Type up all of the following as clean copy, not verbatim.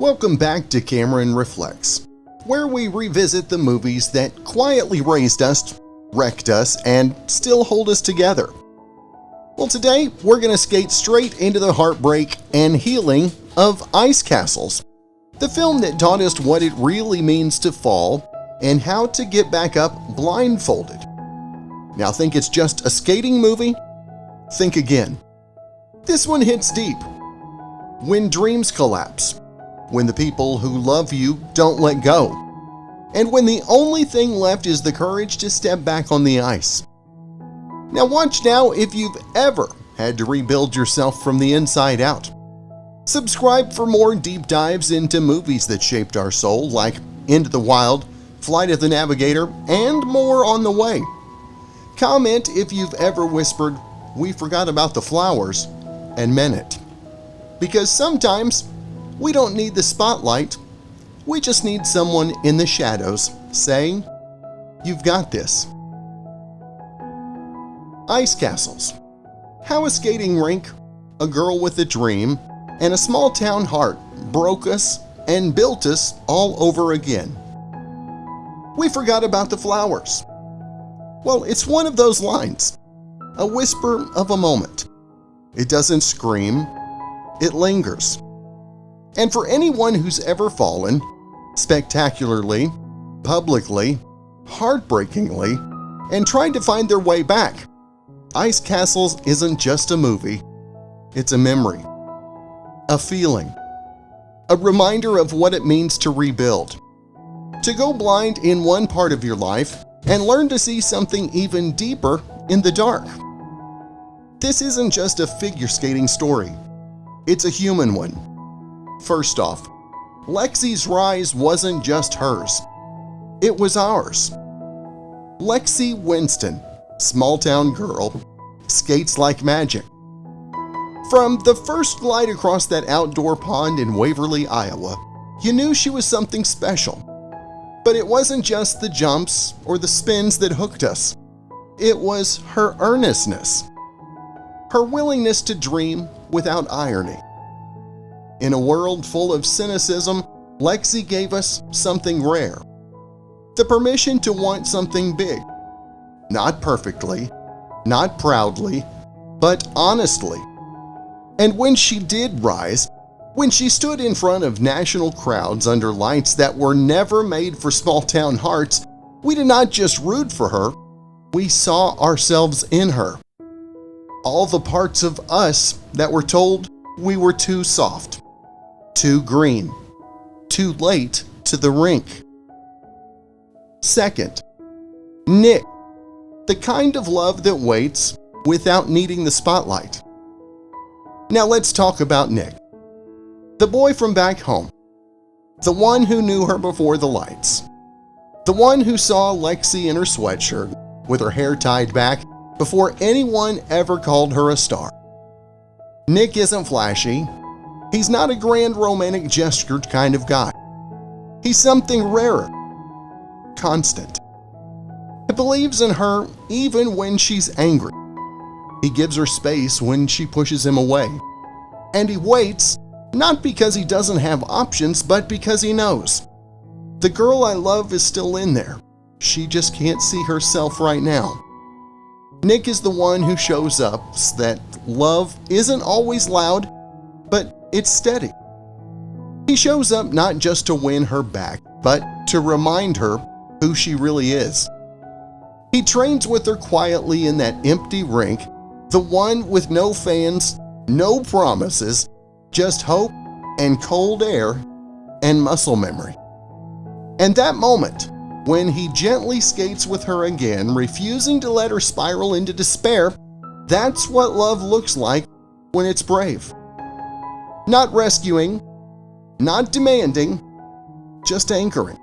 Welcome back to Cameron Reflects, where we revisit the movies that quietly raised us, wrecked us, and still hold us together. Well, today we're going to skate straight into the heartbreak and healing of Ice Castles, the film that taught us what it really means to fall and how to get back up blindfolded. Now think it's just a skating movie? Think again. This one hits deep. When dreams collapse, when the people who love you don't let go, and when the only thing left is the courage to step back on the ice. Now watch now if you've ever had to rebuild yourself from the inside out. Subscribe for more deep dives into movies that shaped our soul, like Into the Wild, Flight of the Navigator, and more on the way. Comment if you've ever whispered, "We forgot about the flowers," and meant it. Because sometimes we don't need the spotlight, we just need someone in the shadows saying, "You've got this." Ice Castles. How a skating rink, a girl with a dream, and a small town heart broke us and built us all over again. We forgot about the flowers. Well, it's one of those lines, a whisper of a moment. It doesn't scream, it lingers. And for anyone who's ever fallen, spectacularly, publicly, heartbreakingly, and tried to find their way back, Ice Castles isn't just a movie, it's a memory, a feeling, a reminder of what it means to rebuild, to go blind in one part of your life and learn to see something even deeper in the dark. This isn't just a figure skating story, it's a human one. First off, Lexie's rise wasn't just hers, it was ours. Lexie Winston, small-town girl, skates like magic. From the first glide across that outdoor pond in Waverly, Iowa, you knew she was something special. But it wasn't just the jumps or the spins that hooked us. It was her earnestness, her willingness to dream without irony. In a world full of cynicism, Lexie gave us something rare. The permission to want something big. Not perfectly, not proudly, but honestly. And when she did rise, when she stood in front of national crowds under lights that were never made for small-town hearts, we did not just root for her, we saw ourselves in her. All the parts of us that were told we were too soft, too green, too late to the rink. Second, Nick, the kind of love that waits without needing the spotlight. Now let's talk about Nick, the boy from back home, the one who knew her before the lights, the one who saw Lexie in her sweatshirt with her hair tied back before anyone ever called her a star. Nick isn't flashy. He's not a grand romantic gestured kind of guy. He's something rarer, constant. He believes in her even when she's angry. He gives her space when she pushes him away. And he waits, not because he doesn't have options, but because he knows. The girl I love is still in there. She just can't see herself right now. Nick is the one who shows up that love isn't always loud, but it's steady. He shows up not just to win her back, but to remind her who she really is. He trains with her quietly in that empty rink, the one with no fans, no promises, just hope and cold air and muscle memory. And that moment, when he gently skates with her again, refusing to let her spiral into despair, that's what love looks like when it's brave. Not rescuing, not demanding, just anchoring.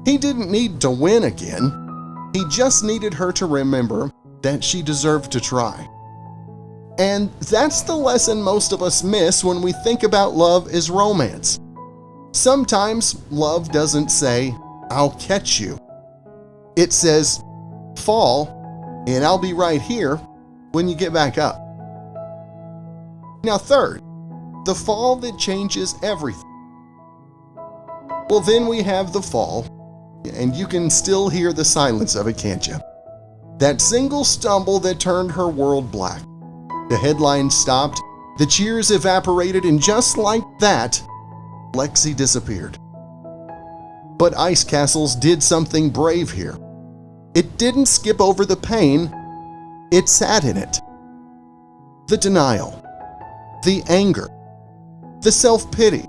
He didn't need to win again. He just needed her to remember that she deserved to try. And that's the lesson most of us miss when we think about love as romance. Sometimes love doesn't say, "I'll catch you." It says, "Fall, and I'll be right here when you get back up." Now third, the fall that changes everything. Well, then we have the fall, and you can still hear the silence of it, can't you? That single stumble that turned her world black. The headlines stopped, the cheers evaporated, and just like that, Lexie disappeared. But Ice Castles did something brave here. It didn't skip over the pain, it sat in it. The denial, the anger, the self-pity,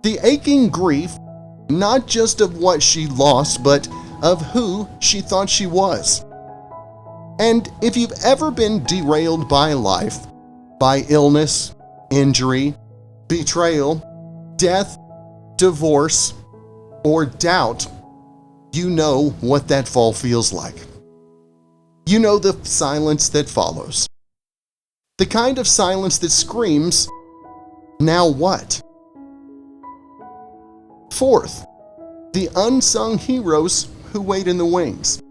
the aching grief, not just of what she lost, but of who she thought she was. And if you've ever been derailed by life, by illness, injury, betrayal, death, divorce, or doubt, you know what that fall feels like. You know the silence that follows. The kind of silence that screams, "Now what?" Fourth, the unsung heroes who wait in the wings.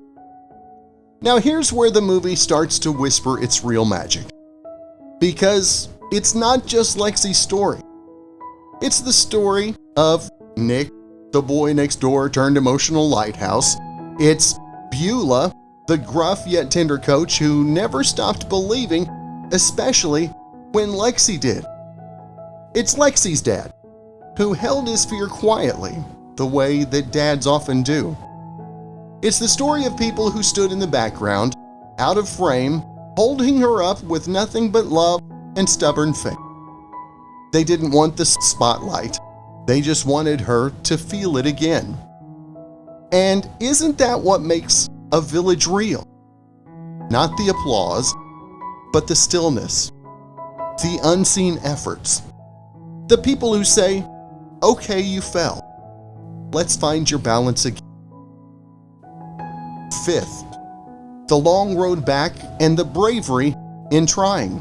Now here's where the movie starts to whisper its real magic. Because it's not just Lexie's story. It's the story of Nick, the boy next door turned emotional lighthouse. It's Beulah, the gruff yet tender coach who never stopped believing, especially when Lexie did. It's Lexie's dad, who held his fear quietly, the way that dads often do. It's the story of people who stood in the background, out of frame, holding her up with nothing but love and stubborn faith. They didn't want the spotlight. They just wanted her to feel it again. And isn't that what makes a village real? Not the applause, but the stillness, the unseen efforts. The people who say, "Okay, you fell. Let's find your balance again." Fifth, the long road back and the bravery in trying.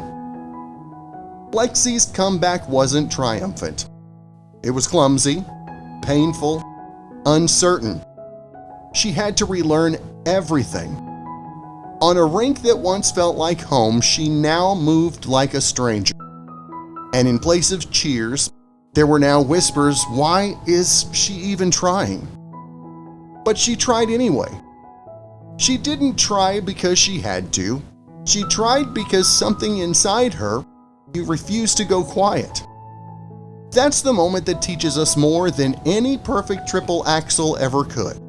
Lexie's comeback wasn't triumphant. It was clumsy, painful, uncertain. She had to relearn everything. On a rink that once felt like home, she now moved like a stranger. And in place of cheers, there were now whispers, why is she even trying? But she tried anyway. She didn't try because she had to. She tried because something inside her refused to go quiet. That's the moment that teaches us more than any perfect triple axel ever could.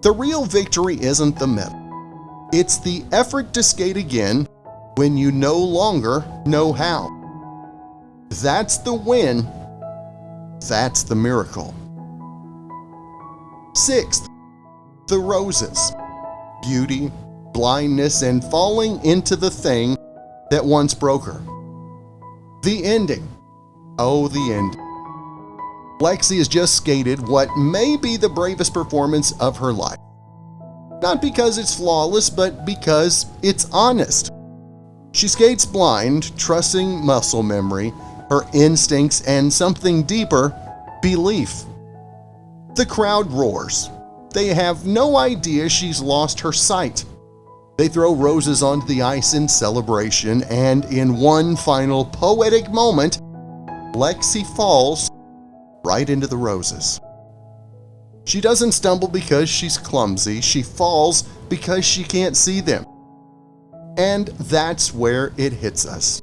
The real victory isn't the medal. It's the effort to skate again when you no longer know how. That's the win. That's the miracle. Sixth, the roses. Beauty, blindness, and falling into the thing that once broke her. The ending. Oh, the ending. Lexie has just skated what may be the bravest performance of her life. Not because it's flawless, but because it's honest. She skates blind, trusting muscle memory, her instincts, and something deeper, belief. The crowd roars. They have no idea she's lost her sight. They throw roses onto the ice in celebration, and in one final poetic moment, Lexie falls right into the roses. She doesn't stumble because she's clumsy. She falls because she can't see them. And that's where it hits us.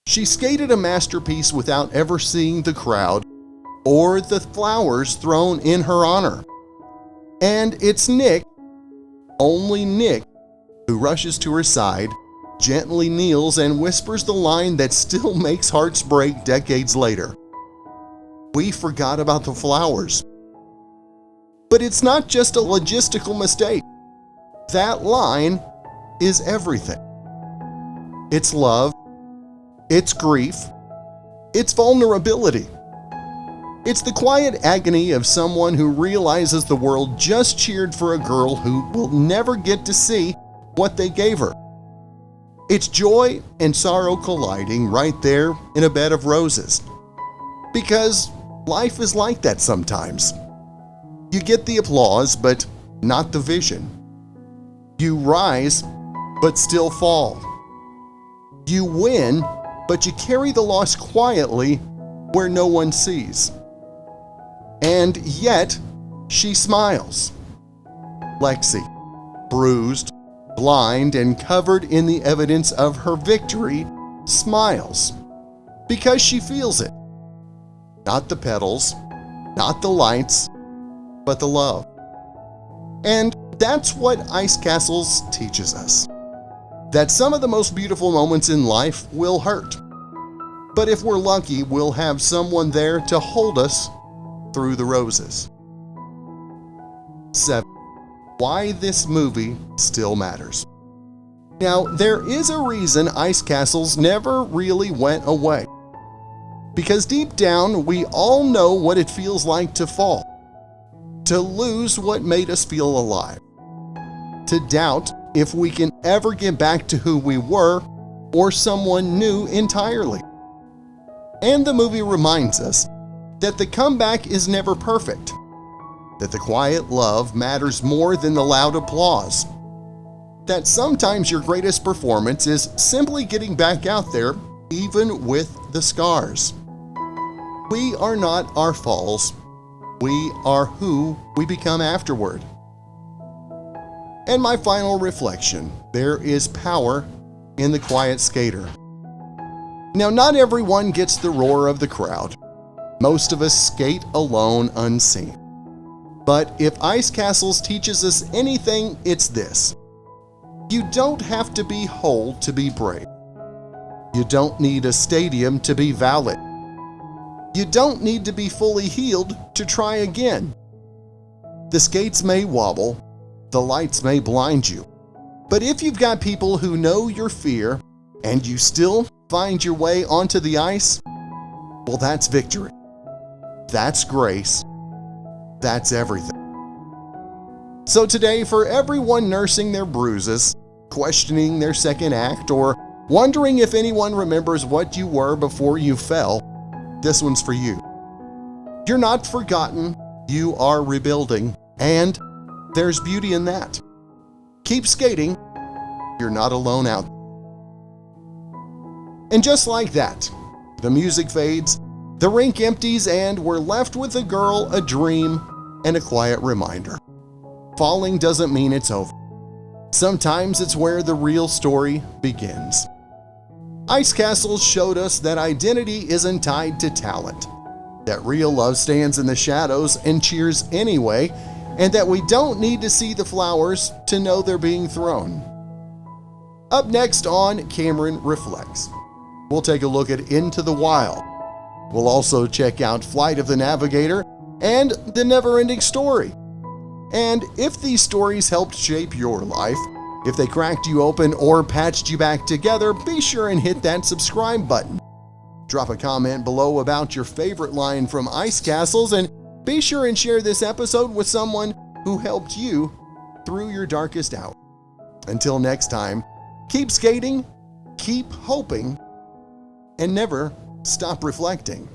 She skated a masterpiece without ever seeing the crowd or the flowers thrown in her honor. And it's Nick, only Nick, who rushes to her side, gently kneels, and whispers the line that still makes hearts break decades later. We forgot about the flowers. But it's not just a logistical mistake. That line is everything. It's love, it's grief, it's vulnerability. It's the quiet agony of someone who realizes the world just cheered for a girl who will never get to see what they gave her. It's joy and sorrow colliding right there in a bed of roses. Because life is like that sometimes. You get the applause, but not the vision. You rise, but still fall. You win, but you carry the loss quietly where no one sees. And yet, she smiles. Lexie, bruised, blind, and covered in the evidence of her victory, smiles because she feels it. Not the petals, not the lights, but the love. And that's what Ice Castles teaches us. That some of the most beautiful moments in life will hurt. But if we're lucky, we'll have someone there to hold us through the roses. 7. Why this movie still matters. Now, there is a reason Ice Castles never really went away. Because deep down, we all know what it feels like to fall, to lose what made us feel alive, to doubt if we can ever get back to who we were or someone new entirely. And the movie reminds us that the comeback is never perfect, that the quiet love matters more than the loud applause, that sometimes your greatest performance is simply getting back out there even with the scars. We are not our falls. We are who we become afterward. And my final reflection, there is power in the quiet skater. Now, not everyone gets the roar of the crowd. Most of us skate alone unseen. But if Ice Castles teaches us anything, it's this. You don't have to be whole to be brave. You don't need a stadium to be valid. You don't need to be fully healed to try again. The skates may wobble, the lights may blind you, but if you've got people who know your fear and you still find your way onto the ice, well, that's victory. That's grace. That's everything. So today, for everyone nursing their bruises, questioning their second act, or wondering if anyone remembers what you were before you fell, this one's for you. You're not forgotten, you are rebuilding, and there's beauty in that. Keep skating, you're not alone out there. And just like that, the music fades, the rink empties, and we're left with a girl, a dream, and a quiet reminder. Falling doesn't mean it's over. Sometimes it's where the real story begins. Ice Castles showed us that identity isn't tied to talent, that real love stands in the shadows and cheers anyway, and that we don't need to see the flowers to know they're being thrown. Up next on Cameron Reflects, we'll take a look at Into the Wild. We'll also check out Flight of the Navigator and The Never-Ending Story. And if these stories helped shape your life, if they cracked you open or patched you back together, be sure and hit that subscribe button. Drop a comment below about your favorite line from Ice Castles, and be sure and share this episode with someone who helped you through your darkest hour. Until next time, keep skating, keep hoping, and never stop reflecting.